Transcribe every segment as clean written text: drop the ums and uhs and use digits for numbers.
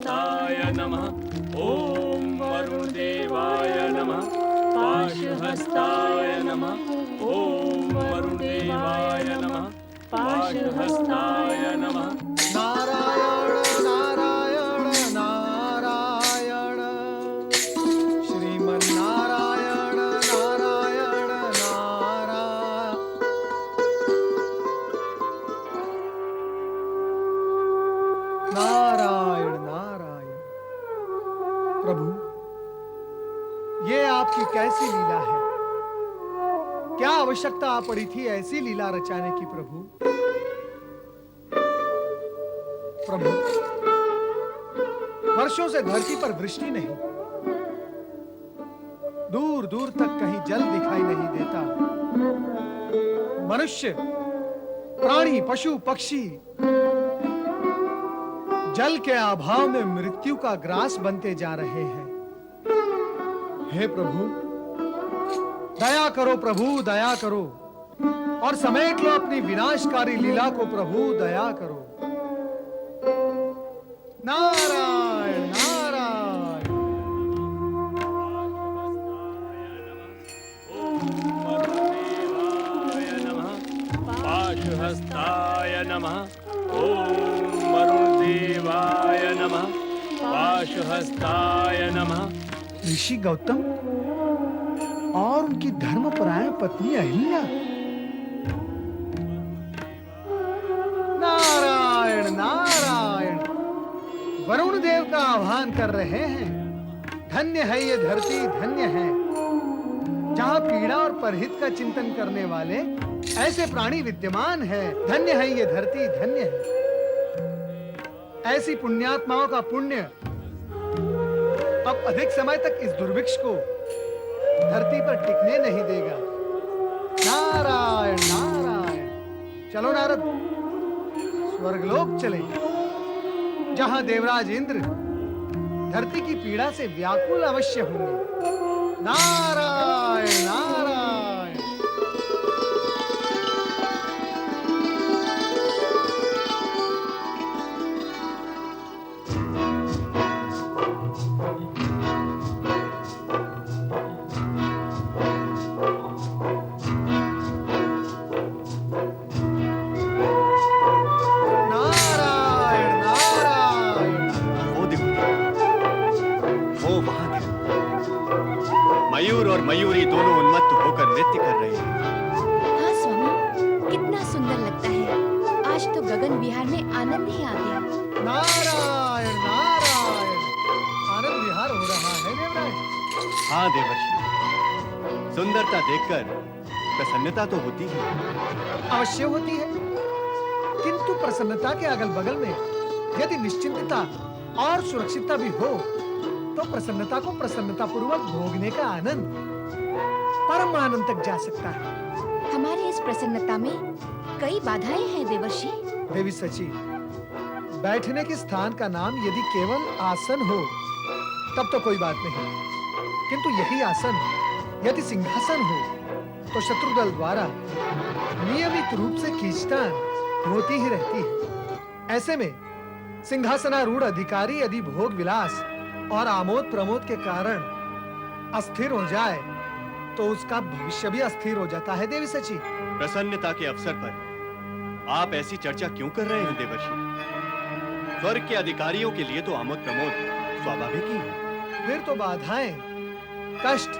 हस्ताय नमः। ओम वरुणदेवाय नमः। पाशहस्ताय नमः। ओम वरुणदेवाय नमः। पाशहस्ताय नमः। नारायण नारायण नारायण श्रीमन्नारायण नारायण नारायण नारायण। प्रभु, ये आपकी कैसी लीला है? क्या आवश्यकता आ पड़ी थी ऐसी लीला रचाने की? प्रभु प्रभु, वर्षों से धरती पर वृष्टि नहीं, दूर दूर तक कहीं जल दिखाई नहीं देता। मनुष्य, प्राणी, पशु, पक्षी जल के अभाव में मृत्यु का ग्रास बनते जा रहे हैं। हे प्रभु, दया करो प्रभु, दया करो और समेट लो अपनी विनाशकारी लीला को। प्रभु दया करो। नारायण नारायण। पाशहस्ताय नमः। ओम वरुणदेवाय नमः। पाशहस्ताय नमः। ऋषि गौतम और उनकी धर्मपरायण पत्नी अहिल्या। नारायण नारायण। वरुण देव का आह्वान कर रहे हैं। धन्य है ये धरती, धन्य है जहां पीड़ा और परहित का चिंतन करने वाले ऐसे प्राणी विद्यमान है। धन्य है ये धरती, धन्य है। ऐसी पुण्यात्माओं का पुण्य अब अधिक समय तक इस दुर्भिक्ष को धरती पर टिकने नहीं देगा। नारायण नारायण। चलो नारद, स्वर्गलोक चले, जहां देवराज इंद्र धरती की पीड़ा से व्याकुल अवश्य होंगे। नारायण नारायण। नारायण नारायण। वो देखो, वो वहां देखो, मयूर और मयूरी दोनों उन्मत्त होकर नृत्य कर रहे हैं। हाँ स्वामी, कितना सुंदर लगता है। आज तो गगन विहार में आनंद ही आ गया। नारायण नारायण। आनंद विहार हो रहा है देवराज। हाँ देवर्षि, सुंदरता देखकर प्रसन्नता तो होती है। अवश्य होती है, किंतु प्रसन्नता के अगल बगल में यदि निश्चिंतता और सुरक्षितता भी हो तो प्रसन्नता को प्रसन्नता पूर्वक भोगने का आनंद परम आनंद तक जा सकता है। हमारी इस प्रसन्नता में कई बाधाएं हैं देवर्षि। देवी सची, बैठने के स्थान का नाम यदि केवल आसन हो तब तो कोई बात नहीं, किंतु यही आसन यदि सिंहासन हो तो शत्रुदल द्वारा नियमित रूप से खींचतान होती ही रहती है। ऐसे में सिंहासनारूढ़ अधिकारी यदि भोग विलास और आमोद प्रमोद के कारण अस्थिर हो जाए तो उसका भविष्य भी अस्थिर हो जाता है। देवी सची, प्रसन्नता के अवसर पर आप ऐसी चर्चा क्यों कर रहे हैं देवर्षि? स्वर्ग के अधिकारियों के लिए तो आमोद प्रमोद स्वाभाविक ही है। फिर तो बाधाएं, कष्ट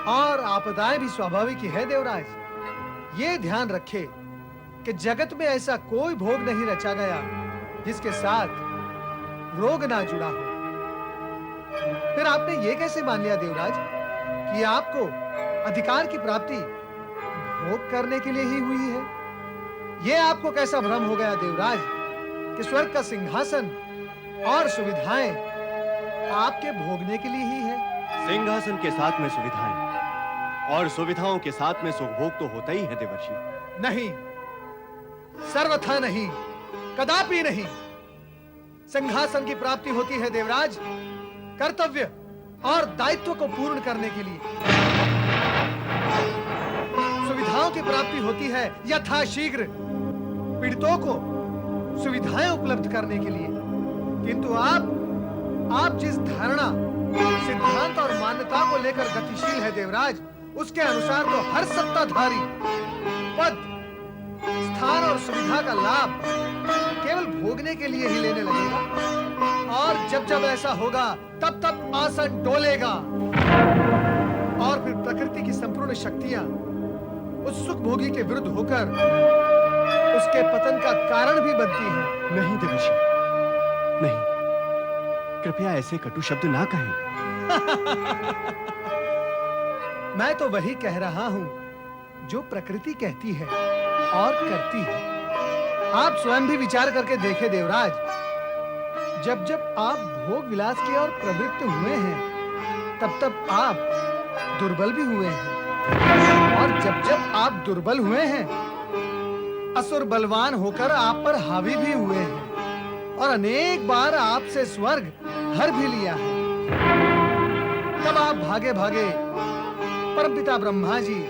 और आपदाएं भी स्वाभाविक ही है देवराज। ये ध्यान रखे कि जगत में ऐसा कोई भोग नहीं रचा गया जिसके साथ रोग ना जुड़ा हो। फिर आपने ये कैसे मान लिया देवराज कि आपको अधिकार की प्राप्ति भोग करने के लिए ही हुई है? ये आपको कैसा भ्रम हो गया देवराज कि स्वर्ग का सिंहासन और सुविधाएं आपके भोगने के लिए ही है? सिंहासन के साथ में सुविधाएं और सुविधाओं के साथ में सुख भोग तो होता ही है देवर्षि। नहीं, सर्वथा नहीं, कदापि नहीं। सिंहासन की प्राप्ति होती है देवराज कर्तव्य और दायित्व को पूर्ण करने के लिए। सुविधाओं की प्राप्ति होती है यथाशीघ्र पीड़ितों को सुविधाएं उपलब्ध करने के लिए, किंतु आप आप जिस धारणा, सिद्धांत और मान्यता को लेकर गतिशील है देवराज, उसके अनुसार तो हर सत्ताधारी पद, स्थान और सुविधा का लाभ केवल भोगने के लिए ही लेने लगेगा। और जब जब ऐसा होगा तब तब आसन डोलेगा और फिर प्रकृति की संपूर्ण शक्तियां उस सुख भोगी के विरुद्ध होकर उसके पतन का कारण भी बनती हैं। नहीं देवर्षि, नहीं, कृपया ऐसे कटु शब्द ना कहें। मैं तो वही कह रहा हूं जो प्रकृति कहती है और करती है। आप स्वयं भी विचार करके देखें देवराज, जब जब आप भोग विलास की ओर प्रवृत्त हुए हैं तब तब आप दुर्बल भी हुए हैं, और जब जब आप दुर्बल हुए हैं असुर बलवान होकर आप पर हावी भी हुए हैं, और अनेक बार आपसे स्वर्ग हर भी लिया है। तब आप भागे भागे परमपिता ब्रह्मा जी,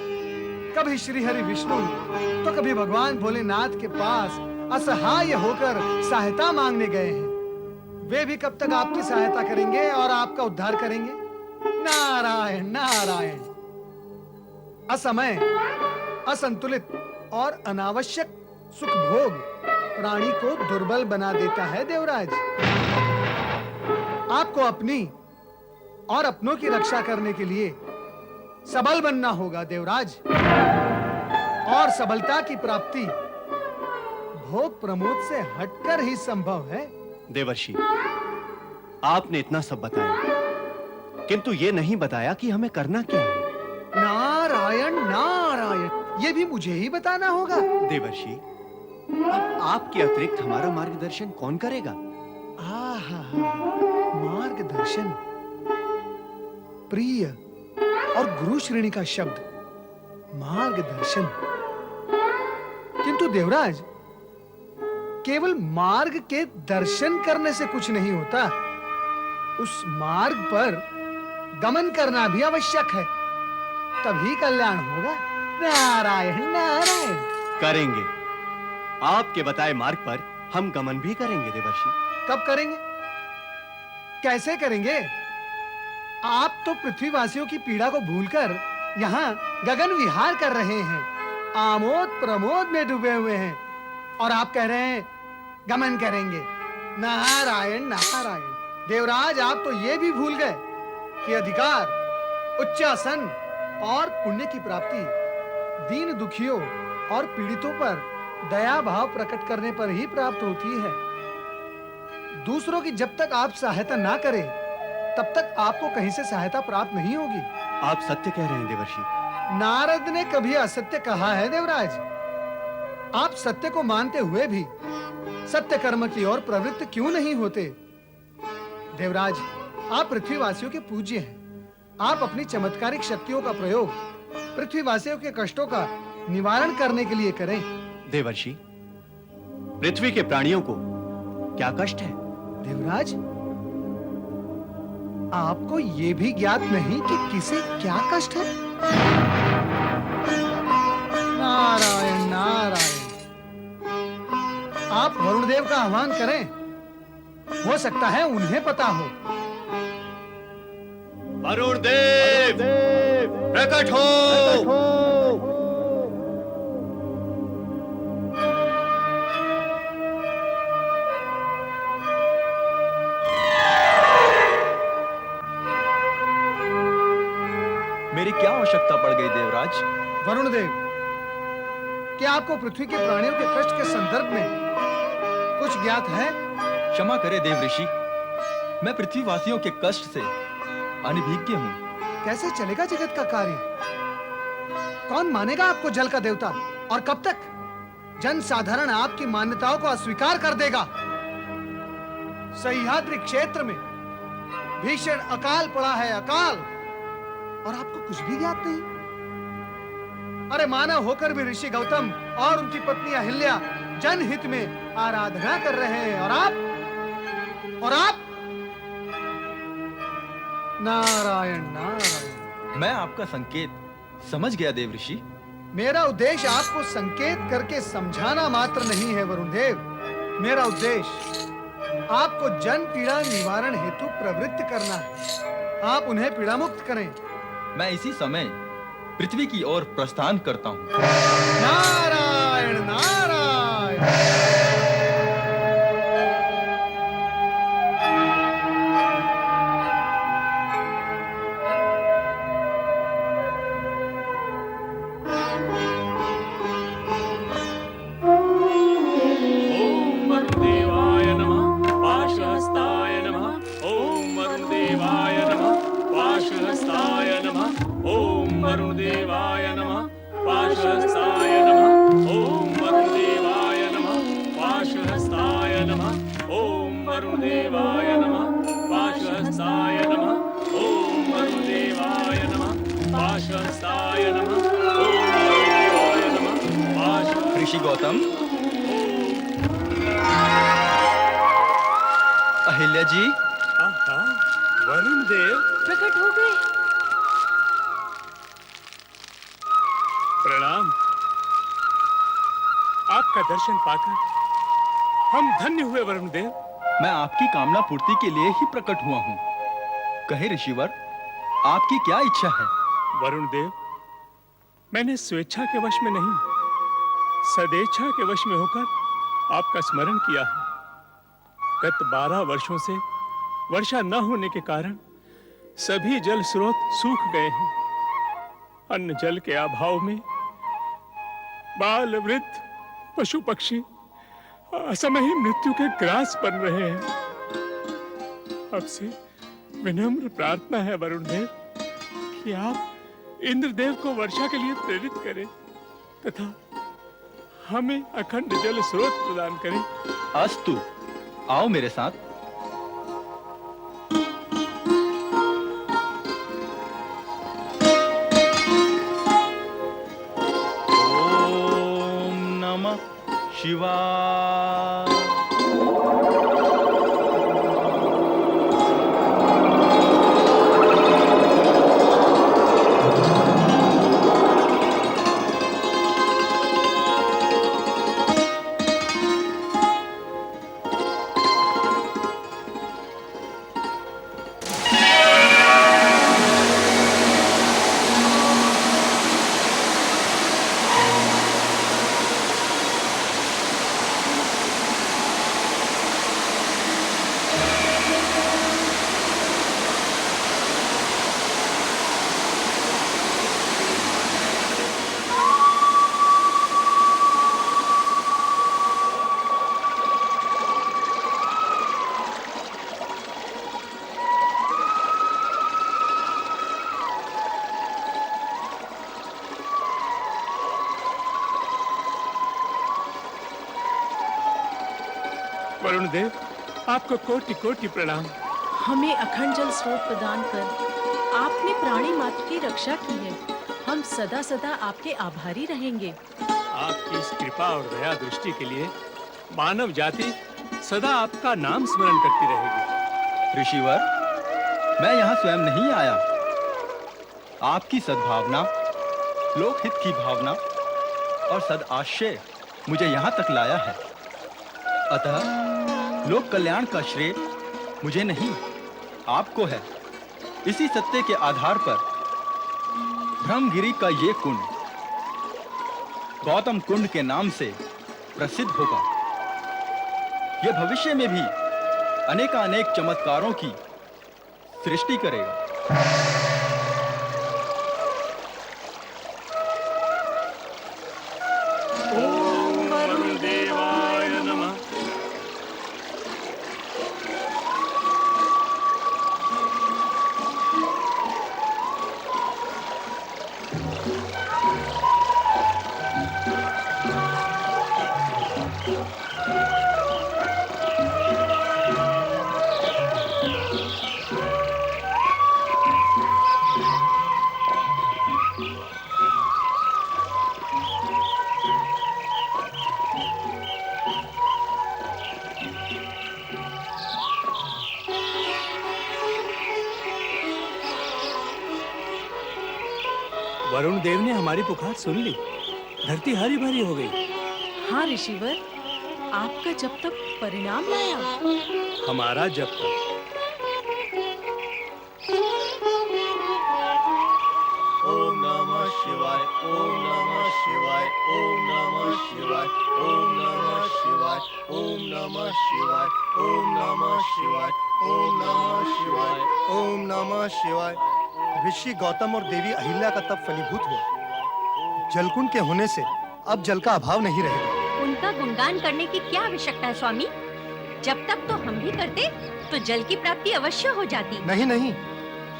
कभी श्री हरि विष्णु तो कभी भगवान भोलेनाथ के पास असहाय होकर सहायता मांगने गए हैं। वे भी कब तक आपकी सहायता करेंगे और आपका उद्धार करेंगे? नारायण नारायण। असमय, असंतुलित और अनावश्यक सुख भोग प्राणी को दुर्बल बना देता है देवराज। आपको अपनी और अपनों की रक्षा करने के लिए सबल बनना होगा देवराज, और सबलता की प्राप्ति भोग प्रमोद से हटकर ही संभव है। देवर्षि, आपने इतना सब बताया, किंतु ये नहीं बताया कि हमें करना क्या है। नारायण नारायण, ये भी मुझे ही बताना होगा। देवर्षि, अब आपके अतिरिक्त हमारा मार्गदर्शन कौन करेगा? आहा, मार्गदर्शन, प्रिय और गुरु श्रेणी का शब्द मार्गदर्शन। किंतु देवराज, केवल मार्ग के दर्शन करने से कुछ नहीं होता, उस मार्ग पर गमन करना भी आवश्यक है, तभी कल्याण होगा। नारायण नारायण। करेंगे, आपके बताए मार्ग पर हम गमन भी करेंगे देवर्षि। कब करेंगे? कैसे करेंगे? आप तो पृथ्वीवासियों की पीड़ा को भूलकर यहाँ गगन विहार कर रहे हैं, आमोद प्रमोद में डूबे हुए हैं, और आप कह रहे हैं गमन करेंगे। नारायण नारायण। देवराज, आप तो ये भी भूल गए कि अधिकार, उच्चासन और पुण्य की प्राप्ति दीन दुखियों और पीड़ितों पर दया भाव प्रकट करने पर ही प्राप्त होती है। दूसरों की जब तक आप सहायता ना करें तब तक आपको कहीं से सहायता प्राप्त नहीं होगी। आप सत्य कह रहे हैं देवर्षि। नारद ने कभी असत्य कहा है देवराज? आप सत्य को मानते हुए भी सत्य कर्म की ओर प्रवृत्त क्यों नहीं होते? देवराज, आप पृथ्वीवासियों के पूज्य हैं। आप अपनी चमत्कारिक शक्तियों का प्रयोग पृथ्वीवासियों के कष्टों का निवारण करने के लिए करें। देवर्षि, पृथ्वी के प्राणियों को क्या कष्ट है? देवराज, आपको ये भी ज्ञात नहीं कि किसे क्या कष्ट है? नारायण नारायण। आप वरुण देव का आह्वान करें, हो सकता है उन्हें पता हो। वरुण देव, प्रकट हो। मेरी क्या आवश्यकता पड़ गई देवराज? वरुण देव, क्या आपको पृथ्वी के प्राणियों के कष्ट के संदर्भ में कुछ ज्ञात है? क्षमा करे देव ऋषि, मैं पृथ्वीवासियों के कष्ट से अनभिज्ञ हूँ। कैसे चलेगा जगत का कार्य? कौन मानेगा आपको जल का देवता? और कब तक जन साधारण आपकी मान्यताओं को अस्वीकार कर देगा? सह्याद्री क्षेत्र में भीषण अकाल पड़ा है, अकाल, और आपको कुछ भी ज्ञात नहीं। अरे मानव होकर भी ऋषि गौतम और उनकी पत्नी अहिल्या जनहित में आराधना कर रहे हैं, और आप नारायण नारायण। मैं आपका संकेत समझ गया देव ऋषि। मेरा उद्देश्य आपको संकेत करके समझाना मात्र नहीं है वरुण देव। मेरा उद्देश्य आपको जन पीड़ा निवारण हेतु प्रवृत्त करना है। आप उन्हें पीड़ा मुक्त करें। मैं इसी समय पृथ्वी की ओर प्रस्थान करता हूँ। नारायण नारायण। ओम वरुण देवाय नमः पाशहस्ताय नमः ओम वरुण देवाय नमः पाशहस्ताय नमः ओम वरुण देवाय नमः पाशहस्ताय नमः ओम वरुण देवाय नमः पाशहस्ताय नमः ओम वरुण देवाय नमः पाशहस्ताय नमः ओम वरुण देवाय नमः पाशहस्ताय नमः ओम वरुण देवाय नमः पाश ऋषि गौतम, अहिल्या जी, आहा, वरुण देव प्रकट हो गए। प्रणाम। आपका दर्शन पाकर हम धन्य हुए वरुण देव। मैं आपकी कामना पूर्ति के लिए ही प्रकट हुआ हूँ। कहे ऋषिवर, आपकी क्या इच्छा है? वरुण देव, मैंने स्वेच्छा के वश में नहीं, सदेच्छा के वश में होकर आपका स्मरण किया है। गत 12 वर्षों से वर्षा न होने के कारण सभी जल स्रोत सूख गए हैं। अन्न जल के अभाव में बाल वृद्ध पशु पक्षी असमयी मृत्यु के ग्रास बन रहे हैं। अब से विनम्र प्रार्थना है वरुण देव कि आप इंद्रदेव को वर्षा के लिए प्रेरित करें तथा हमें अखंड जल स्रोत प्रदान करें। अस्तु, आओ मेरे साथ। ओम नमः शिवाय। वरुण देव, आपको कोटि कोटि प्रणाम। हमें अखंड जल स्रोत प्रदान कर आपने प्राणी मात्र की रक्षा की है। हम सदा सदा आपके आभारी रहेंगे। आपकी इस कृपा और दया दृष्टि के लिए मानव जाति सदा आपका नाम स्मरण करती रहेगी। ऋषिवर, मैं यहाँ स्वयं नहीं आया। आपकी सद्भावना, लोकहित की भावना और सदाशय मुझे यहाँ तक लाया है। अतः लोक कल्याण का श्रेय मुझे नहीं, आपको है। इसी सत्य के आधार पर ब्रह्मगिरी का ये कुंड गौतम कुंड के नाम से प्रसिद्ध होगा। यह भविष्य में भी अनेकानेक चमत्कारों की सृष्टि करेगा। ओम वरुण देवाय नमः। वरुण देव ने हमारी पुकार सुन ली। धरती हरी भरी हो गई। हाँ ऋषिवर, आपका जब तक परिणाम लाया हमारा जब तक। ओम नमः शिवाय, ओम नमः शिवाय, ओम नमः शिवाय, ओम नमः शिवाय, ओम नमः शिवाय, ओम नमः शिवाय, ओम नमः शिवाय, ओम नमः शिवाय। ऋषि गौतम और देवी अहिल्या का तप फलीभूत हुआ। जलकुंड के होने से अब जल का अभाव नहीं रहेगा। उनका गुणगान करने की क्या आवश्यकता है स्वामी? जब तक तो हम भी करते तो जल की प्राप्ति अवश्य हो जाती। नहीं नहीं,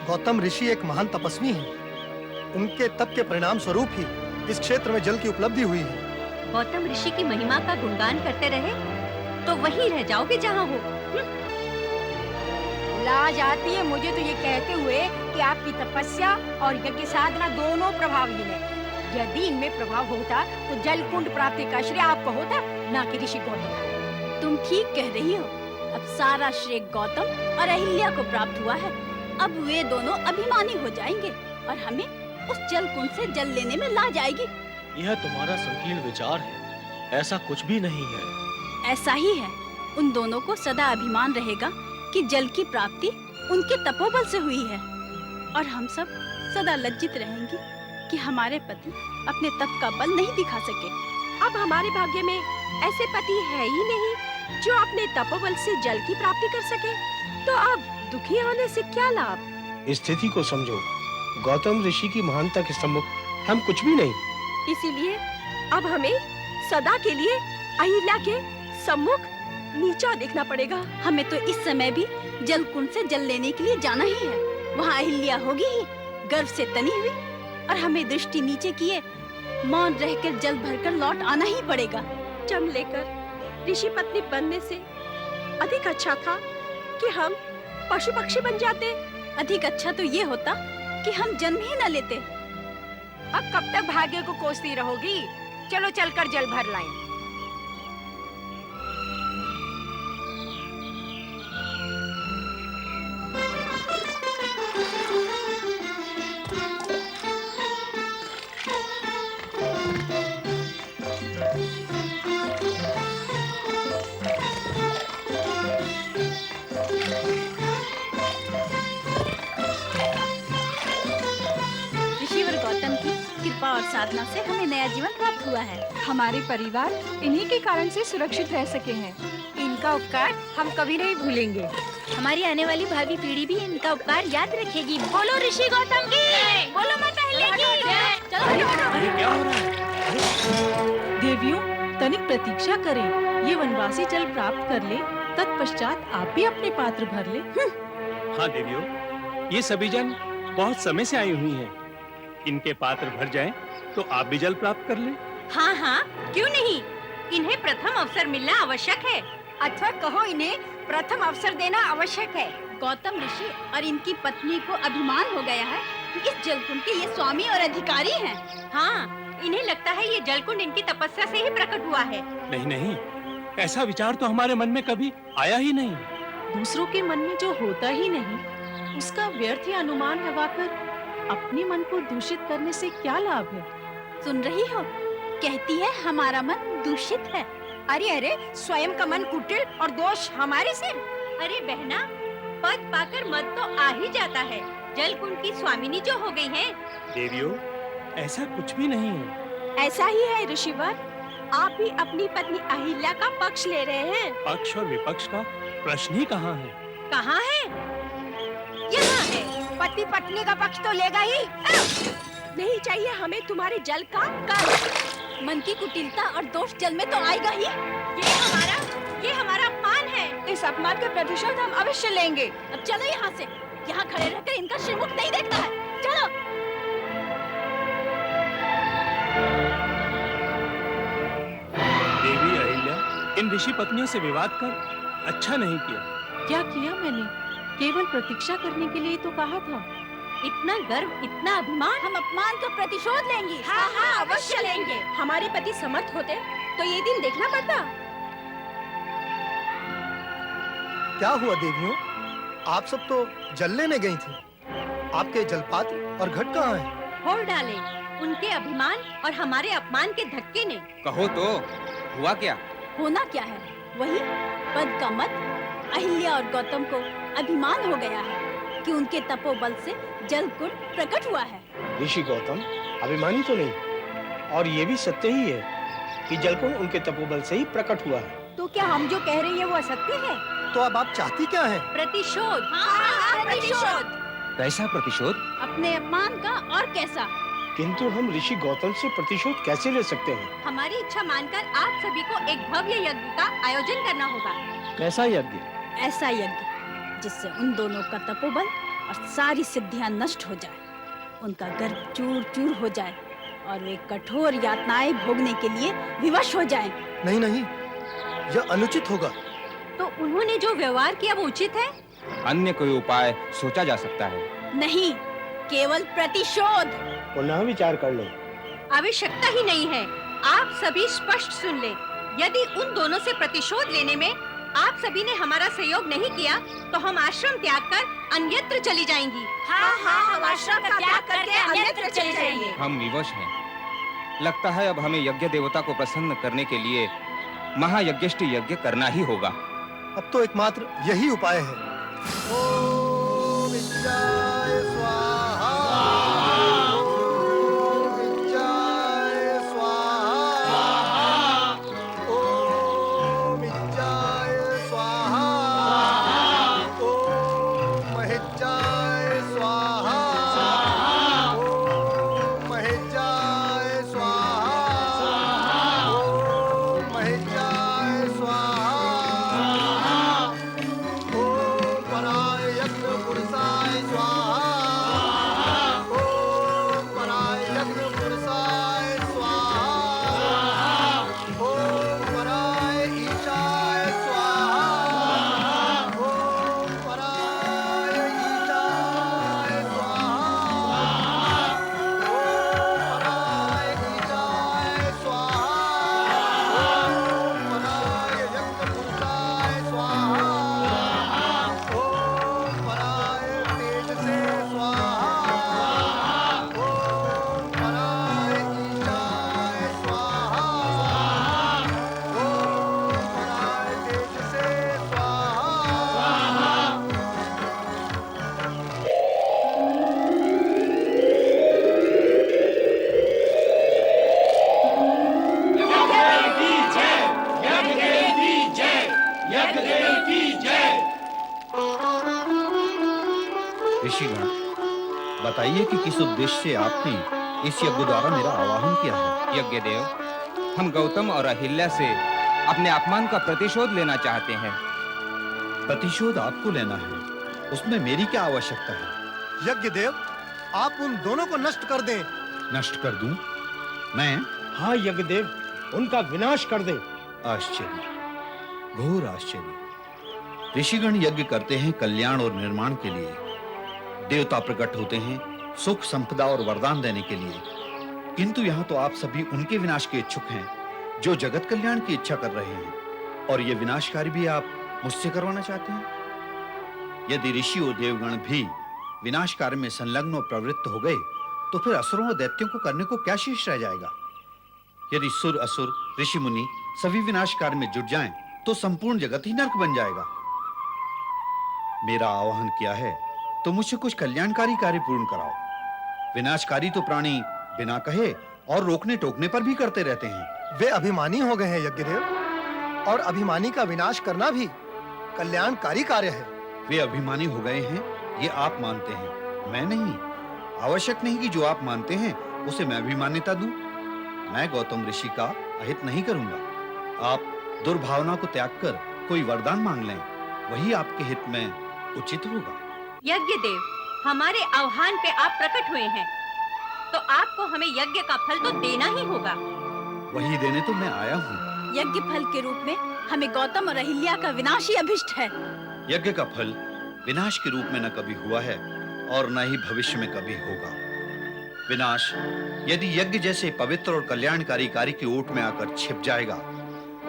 गौतम ऋषि एक महान तपस्वी हैं। उनके तप के परिणाम स्वरूप ही इस क्षेत्र में जल की उपलब्धि हुई है। गौतम ऋषि की महिमा का गुणगान करते रहे तो वहीं रह जाओगे जहाँ हो। लाज आती है मुझे तो ये कहते हुए कि आपकी तपस्या और यज्ञ साधना दोनों प्रभावहीन है। यदि इनमें प्रभाव होता तो जल कुंड प्राप्ति का श्रेय आपको होता, ना कि ऋषि गौतम। तुम ठीक कह रही हो। अब सारा श्रेय गौतम और अहिल्या को प्राप्त हुआ है। अब वे दोनों अभिमानी हो जाएंगे और हमें उस जल कुंड से जल लेने में ला जाएगी। यह तुम्हारा संकीर्ण विचार है, ऐसा कुछ भी नहीं है। ऐसा ही है। उन दोनों को सदा अभिमान रहेगा कि जल की प्राप्ति उनके तपोबल से हुई है, और हम सब सदा लज्जित रहेंगे कि हमारे पति अपने तप का बल नहीं दिखा सके। अब हमारे भाग्य में ऐसे पति है ही नहीं जो अपने तपोबल से जल की प्राप्ति कर सके। तो अब दुखी होने से क्या लाभ? स्थिति को समझो। गौतम ऋषि की महानता के सम्मुख हम कुछ भी नहीं। इसीलिए अब हमें सदा के लिए अहिल्या के सम्मुख नीचा देखना पड़ेगा। हमें तो इस समय भी जल कुंड से जल लेने के लिए जाना ही है। वहाँ अहिल्या होगी ही, गर्व से तनी हुई, और हमें दृष्टि नीचे किए मौन रहकर जल भरकर लौट आना ही पड़ेगा। जन्म लेकर ऋषि पत्नी बनने से अधिक अच्छा था कि हम पशु पक्षी बन जाते। अधिक अच्छा तो ये होता कि हम जन्म ही न लेते। अब कब तक भाग्य को कोसती रहोगी? चलो चलकर जल भर लाएं। ऋषिवर गौतम की कृपा और साधना से हमें नया जीवन प्राप्त हुआ है। हमारे परिवार इन्हीं के कारण से सुरक्षित रह सके हैं। इनका उपकार हम कभी नहीं भूलेंगे। हमारी आने वाली भावी पीढ़ी भी इनका उपकार याद रखेगी। बोलो ऋषि गौतम की, बोलो माता अहिल्या की। चलो अरे क्या हो रहा है? देवियों, तनिक प्रतीक्षा करें। ये वनवासी जल प्राप्त कर ले, तत्पश्चात आप भी अपने पात्र भर ले। हाँ देवियों, ये सभी जन बहुत समय से आई हुई हैं। इनके पात्र भर जाएं तो आप भी जल प्राप्त कर लें। हाँ हाँ, क्यों नहीं? इन्हें प्रथम अवसर मिलना आवश्यक है। अच्छा कहो, इन्हें प्रथम अवसर देना आवश्यक है। गौतम ऋषि और इनकी पत्नी को अभिमान हो गया है कि इस जलकुंड के ये स्वामी और अधिकारी हैं। हाँ, इन्हें लगता है ये जलकुंड इनकी तपस्या से ही प्रकट हुआ है। नहीं नहीं, ऐसा विचार तो हमारे मन में कभी आया ही नहीं। दूसरों के मन में जो होता ही नहीं, उसका व्यर्थ ही अनुमान लगाकर अपने मन को दूषित करने से क्या लाभ है? सुन रही हो? कहती है हमारा मन दूषित है। अरे अरे, स्वयं का मन कुटिल और दोष हमारे सिर। अरे बहना, पद पाकर मत तो आ ही जाता है। जलकुंड की स्वामिनी जो हो गई हैं। देवियों, ऐसा कुछ भी नहीं है। ऐसा ही है ऋषिवर। आप भी अपनी पत्नी अहिल्या का पक्ष ले रहे हैं। पक्ष और विपक्ष का प्रश्न ही कहाँ है? कहाँ है? यहाँ है। पति पत्नी का पक्ष तो लेगा ही। नहीं चाहिए हमें तुम्हारे जल का कर। मन की कुटिलता और दोष जल में तो आएगा ही। ये हमारा अपमान है। इस अपमान का प्रतिशोध हम अवश्य लेंगे। अब चलो यहाँ से। यहाँ खड़े रहकर इनका श्रीमुख नहीं देखता है। चलो। देवी अहिल्या, इन ऋषि पत्नियों से विवाद कर अच्छा नहीं किया। क्या किया मैंने? केवल प्रतीक्षा करने के लिए तो कहा था। इतना गर्व, इतना अभिमान। हम अपमान का प्रतिशोध लेंगे। हाँ हाँ अवश्य लेंगे। हमारे पति समर्थ होते तो ये दिन देखना पड़ता। क्या हुआ देवियों? आप सब तो जल लेने गई थी। आपके जलपात्र और घट कहाँ हैं? फोड़ डाले उनके अभिमान और हमारे अपमान के धक्के ने। कहो तो, हुआ क्या? होना क्या है? वही पद का मत अहिल्या और गौतम को अभिमान हो गया है कि उनके तपोबल से जलकुंड प्रकट हुआ है। ऋषि गौतम अभिमानी तो नहीं, और ये भी सत्य ही है कि जलकुंड उनके तपोबल से ही प्रकट हुआ है। तो क्या हम जो कह रहे हैं वो असत्य है? तो अब आप चाहती क्या हैं? प्रतिशोध। हाँ, प्रतिशोध। कैसा प्रतिशोध? अपने अपमान का और कैसा? किंतु हम ऋषि गौतम से प्रतिशोध कैसे ले सकते हैं? हमारी इच्छा मानकर आप सभी को एक भव्य यज्ञ का आयोजन करना होगा। कैसा यज्ञ? ऐसा यज्ञ जिससे उन दोनों का तपोबल और सारी सिद्धियां नष्ट हो जाए, उनका गर्भ चूर चूर हो जाए और वे कठोर यातनाएं भोगने के लिए विवश हो जाएं। नहीं नहीं, यह अनुचित होगा। तो उन्होंने जो व्यवहार किया वो उचित है? अन्य कोई उपाय सोचा जा सकता है? नहीं, केवल प्रतिशोध। पुनः विचार कर लो। आवश्यकता ही नहीं है। आप सभी स्पष्ट सुन ले, यदि उन दोनों से प्रतिशोध लेने में आप सभी ने हमारा सहयोग नहीं किया तो हम आश्रम त्याग कर अन्यत्र चली जाएंगी। हाँ, हम आश्रम का त्याग करके अन्यत्र चले जाएंगे। हम विवश हैं। लगता है अब हमें यज्ञ देवता को प्रसन्न करने के लिए महायज्ञेष्टि यज्ञ करना ही होगा। अब तो एकमात्र यही उपाय है। ओम विद्याय स्वाहा। ओम विद्याय स्वाहा। ओम विद्याय स्वाहा। ओम महिजाय स्वाहा। ओम महिजाय स्वाहा। ओम महिजाय स्वाहा। ओम पराय यज्ञ पुरुषाय स्वाहा। ओम पराय यज्ञ पुरुषाय स्वाहा। ओम पराय ईशाय स्वाहा। ओम पराय ईशाय स्वाहा। ओम पराय ईशाय स्वाहा। ओम पराय यज्ञ पुरुषाय स्वाहा। ओम पराय तेज से स्वाहा। ओम पराय ईशाय स्वाहा। ओम पराय तेज से स्वाहा। ऋषिगण, बताइए कि किस उद्देश्य से आपने इस यज्ञ द्वारा मेरा आवाहन किया है? यज्ञ देव, हम गौतम और अहिल्या से अपने अपमान का प्रतिशोध लेना चाहते हैं। प्रतिशोध आपको लेना है, उसमें मेरी क्या आवश्यकता है? यज्ञ देव, आप उन दोनों को नष्ट कर दें। नष्ट कर दूं? मैं? हाँ यज्ञदेव, उनका विनाश कर दे। आश्चर्य, घोर आश्चर्य। ऋषिगण यज्ञ करते हैं कल्याण और निर्माण के लिए, देवता प्रकट होते हैं सुख संपदा और वरदान देने के लिए, किंतु यहाँ तो आप सभी उनके विनाश के इच्छुक हैं जो जगत कल्याण की इच्छा कर रहे हैं, और ये विनाशकारी भी आप मुझसे करवाना चाहते हैं। यदि ऋषि और देवगण भी विनाश कार्य में संलग्न और प्रवृत्त हो गए तो फिर असुरों और दैत्यों को करने को क्या शेष रह जाएगा? यदि सुर असुर ऋषि मुनि सभी विनाश कार्य में जुट जाएं तो संपूर्ण जगत ही नरक बन जाएगा। मेरा आह्वान किया है तो मुझसे कुछ कल्याणकारी कार्य पूर्ण कराओ। विनाशकारी तो प्राणी बिना कहे और रोकने टोकने पर भी करते रहते हैं। वे अभिमानी हो गए हैं यज्ञदेव, और अभिमानी का विनाश करना भी कल्याणकारी कार्य है। वे अभिमानी हो गए हैं ये आप मानते हैं, मैं नहीं। आवश्यक नहीं कि जो आप मानते हैं उसे मैं भी मान्यता दूं। मैं गौतम ऋषि का अहित नहीं करूंगा। आप दुर्भावना को त्याग कर कोई वरदान मांग लें, वही आपके हित में उचित होगा। यज्ञ देव, हमारे आह्वान पे आप प्रकट हुए हैं तो आपको हमें यज्ञ का फल तो देना ही होगा। वही देने तो मैं आया हूँ। यज्ञ फल के रूप में हमें गौतम और अहिल्या का विनाश ही अभिष्ट है। यज्ञ का फल विनाश के रूप में न कभी हुआ है और न ही भविष्य में कभी होगा। विनाश यदि यज्ञ जैसे पवित्र और कल्याणकारी कार्य की ओट में आकर छिप जाएगा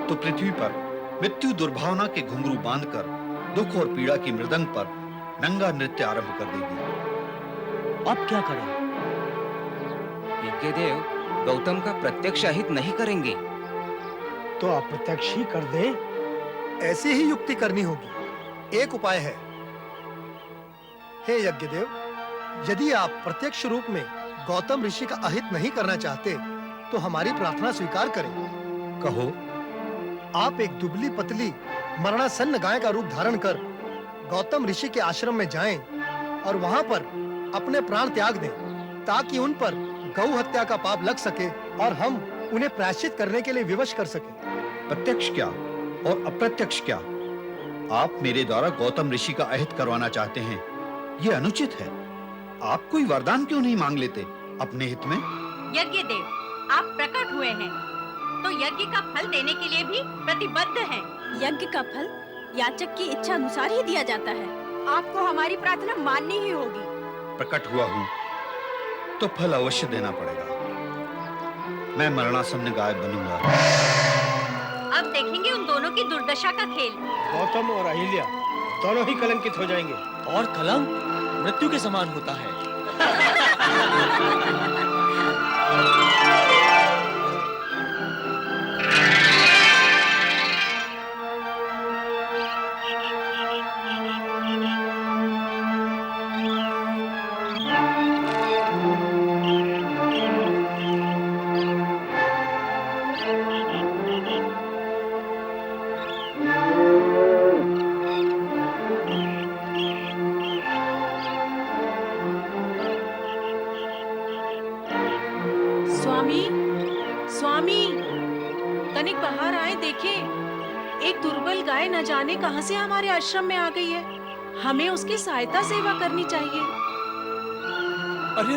तो पृथ्वी पर मृत्यु दुर्भावना के घुंघरू बांधकर दुख और पीड़ा की मृदंग पर नंगा नृत्य आरंभ कर देगी। अब क्या करें? यज्ञदेव, गौतम का प्रत्यक्ष अहित नहीं करेंगे तो अप्रत्यक्ष ही कर दे। ऐसी ही युक्ति करनी होगी। एक उपाय है। हे यज्ञदेव, यदि आप प्रत्यक्ष रूप में गौतम ऋषि का अहित नहीं करना चाहते तो हमारी प्रार्थना स्वीकार करें। कहो। आप एक दुबली पतली मरणासन्न गाय का रूप धारण कर गौतम ऋषि के आश्रम में जाएं और वहां पर अपने प्राण त्याग दें, ताकि उन पर गौ हत्या का पाप लग सके और हम उन्हें प्रायश्चित करने के लिए विवश कर सकें। प्रत्यक्ष क्या और अप्रत्यक्ष क्या, आप मेरे द्वारा गौतम ऋषि का अहित करवाना चाहते हैं, ये अनुचित है। आप कोई वरदान क्यों नहीं मांग लेते अपने हित में? यज्ञ देव, आप प्रकट हुए हैं तो यज्ञ का फल देने के लिए भी प्रतिबद्ध हैं। यज्ञ का फल याचक की इच्छा अनुसार ही दिया जाता है। आपको हमारी प्रार्थना माननी ही होगी। प्रकट हुआ हूं तो फल अवश्य देना पड़ेगा। मैं मरणासन्न गाय बनूंगा। अब देखेंगे उन दोनों की दुर्दशा का खेल। गौतम और अहिल्या दोनों ही कलंकित हो जाएंगे। और कलंक मृत्यु के समान होता है। स्वामी, स्वामी, तनिक बाहर आए, देखें। एक दुर्बल गाय न जाने कहां से हमारे आश्रम में आ गई है। हमें उसकी सहायता सेवा करनी चाहिए। अरे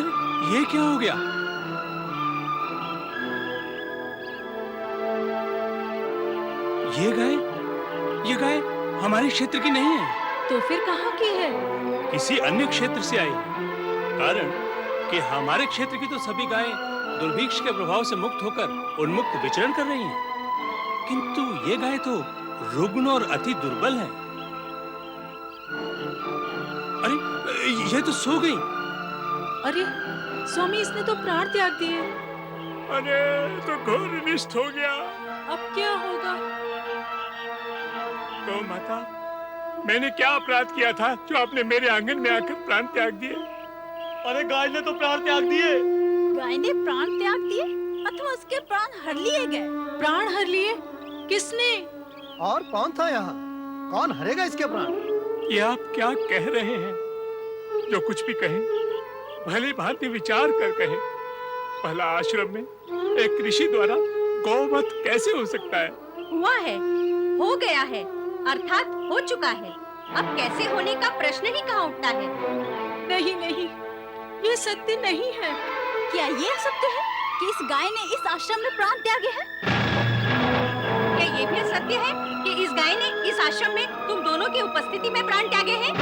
ये क्या हो गया? ये गाय हमारे क्षेत्र की नहीं है। तो फिर कहाँ की है? किसी अन्य क्षेत्र से आई है। कारण कि हमारे क्षेत्र की तो सभी गायें दुर्भिक्ष के प्रभाव से मुक्त होकर उन्मुक्त विचरण कर रही हैं, किंतु ये गाय तो रुग्ण और अति दुर्बल है। अरे ये तो सो गई। अरे स्वामी, इसने तो प्राण त्याग दिए। अरे तो घोर अनिष्ट हो गया। अब क्या होगा? तो माता, मैंने क्या अपराध किया था जो आपने मेरे आंगन में आकर प्राण त्याग दिए? अरे गाय ने तो प्राण त्याग दिए। गाय ने प्राण त्याग दिए अथवा उसके प्राण हर लिए गए? प्राण हर लिए? किसने? और कौन था यहाँ? कौन हरेगा इसके प्राण? ये आप क्या कह रहे हैं? जो कुछ भी कहें भली भांति विचार कर कहें। पहला आश्रम में एक ऋषि द्वारा गौवध कैसे हो सकता है? हुआ है, हो गया है, अर्थात हो चुका है। अब कैसे होने का प्रश्न ही कहाँ उठता है। नहीं नहीं, ये सत्य नहीं है। क्या ये सत्य है कि इस गाय ने इस आश्रम में प्राण त्यागे हैं? क्या ये भी सत्य है कि इस गाय ने इस आश्रम में तुम दोनों की उपस्थिति में प्राण त्यागे हैं?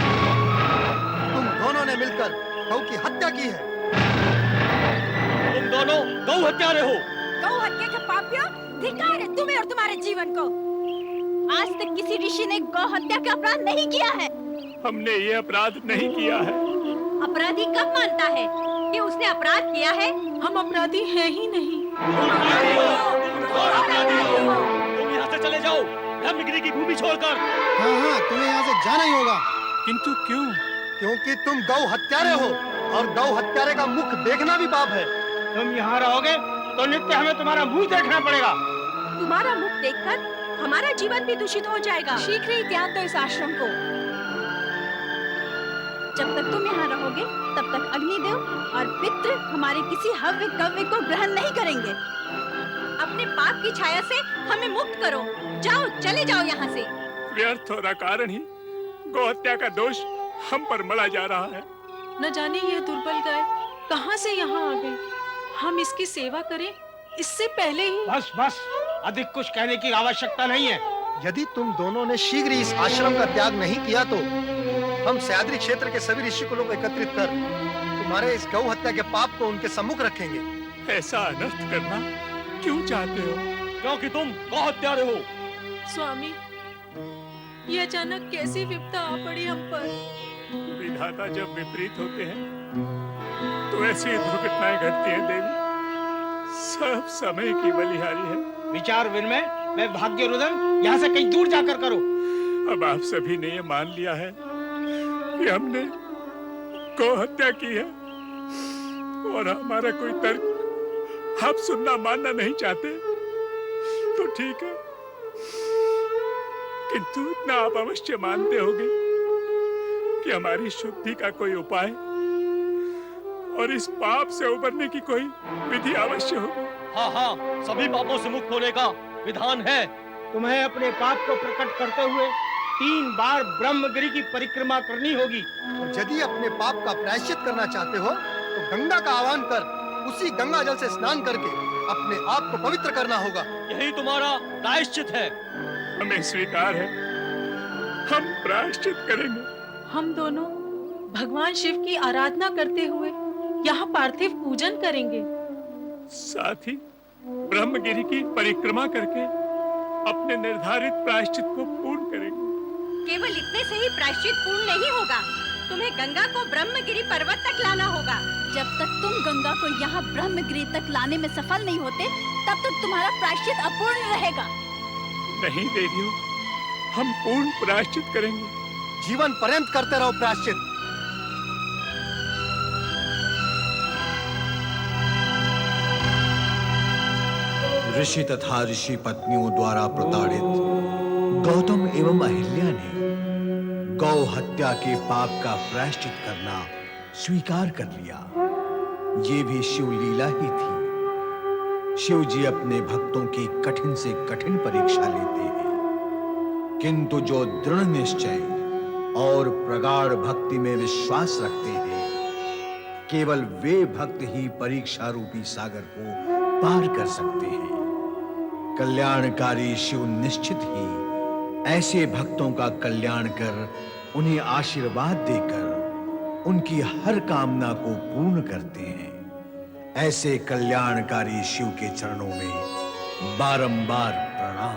तुम दोनों ने मिलकर गौ की हत्या की है। तुम दोनों गौ हत्यारे हो। गौ हत्या के पापियों, धिक्कार है तुम्हें और तुम्हारे जीवन को। आज तक किसी ऋषि ने गौ हत्या का अपराध नहीं किया है। हमने ये अपराध नहीं किया है। अपराधी कब मानता है कि उसने अपराध किया है? हम अपराधी हैं ही नहीं। तुम यहाँ से चले जाओ, ब्रह्मगिरी की भूमि छोड़कर। हाँ, तुम्हें यहाँ से जाना ही होगा। किंतु क्यों? क्योंकि तुम गौ हत्यारे हो और गौ हत्यारे का मुख देखना भी पाप है। तुम यहाँ रहोगे तो नित्य हमें तुम्हारा मुंह देखना पड़ेगा। तुम्हारा मुख देखकर हमारा जीवन भी दूषित हो जाएगा। शीघ्र ही त्याग दो इस आश्रम को। जब तक तुम यहाँ रहोगे तब तक अग्निदेव और पितृ हमारे किसी हव्य कव्य को ग्रहण नहीं करेंगे। अपने पाप की छाया से हमें मुक्त करो। जाओ, चले जाओ यहाँ से। व्यर्थ और अकारण ही गौ हत्या का दोष हम पर मढ़ा जा रहा है। न जाने यह दुर्बल गाय कहां से यहाँ आ गई। हम इसकी सेवा करें इससे पहले ही। बस बस, अधिक कुछ कहने की आवश्यकता नहीं है। यदि तुम दोनों ने शीघ्र इस आश्रम का त्याग नहीं किया तो हम सह्याद्री क्षेत्र के सभी ऋषि कुलों को एकत्रित कर तुम्हारे इस गौ हत्या के पाप को उनके सम्मुख रखेंगे। ऐसा अनर्थ करना क्यों चाहते हो? क्योंकि तुम गौ हत्यारे हो। स्वामी, ये अचानक कैसी विपदा आ पड़ी हम पर। विधाता जब विपरीत होते हैं तो ऐसी दुर्घटनाएं घटती हैं देवी। सब समय की बलिहारी है। विचार विनिमय मैं भाग्य रुदन यहाँ से कहीं दूर जाकर करो। अब आप सभी ने ये मान लिया है कि हमने गौ हत्या की है और हमारा कोई तर्क आप सुनना मानना नहीं चाहते तो ठीक है, किंतु इतना आप अवश्य मानते होंगे कि हमारी शुद्धि का कोई उपाय और इस पाप से उबरने की कोई विधि अवश्य होगी। हाँ हाँ, सभी पापों से मुक्त होने का विधान है। तुम्हें अपने पाप को प्रकट करते हुए 3 बार ब्रह्मगिरी की परिक्रमा करनी होगी। यदि अपने पाप का प्रायश्चित करना चाहते हो तो गंगा का आह्वान कर उसी गंगा जल से स्नान करके अपने आप को पवित्र करना होगा। यही तुम्हारा प्रायश्चित है। हमें स्वीकार है, हम प्रायश्चित करेंगे। हम दोनों भगवान शिव की आराधना करते हुए यहाँ पार्थिव पूजन करेंगे। साथ ही ब्रह्मगिरी की परिक्रमा करके अपने निर्धारित प्रायश्चित को पूर्ण करेंगे। केवल इतने से ही प्रायश्चित पूर्ण नहीं होगा, तुम्हें गंगा को ब्रह्मगिरी पर्वत तक लाना होगा। जब तक तुम गंगा को यहाँ ब्रह्मगिरी तक लाने में सफल नहीं होते, तब तक तुम्हारा प्रायश्चित अपूर्ण रहेगा। नहीं देवियों, हम पूर्ण प्रायश्चित करेंगे। जीवन पर्यंत करते रहो प्रायश्चित। ऋषि तथा ऋषि पत्नियों द्वारा प्रताड़ित गौतम एवं अहिल्या ने गौ हत्या के पाप का प्रायश्चित करना स्वीकार कर लिया। ये भी शिव लीला ही थी। शिव जी अपने भक्तों की कठिन से कठिन परीक्षा लेते हैं, किंतु जो दृढ़ निश्चय और प्रगाढ़ भक्ति में विश्वास रखते हैं, केवल वे भक्त ही परीक्षा रूपी सागर को पार कर सकते हैं। कल्याणकारी शिव निश्चित ही ऐसे भक्तों का कल्याण कर उन्हें आशीर्वाद देकर उनकी हर कामना को पूर्ण करते हैं। ऐसे कल्याणकारी शिव के चरणों में बारंबार प्रणाम।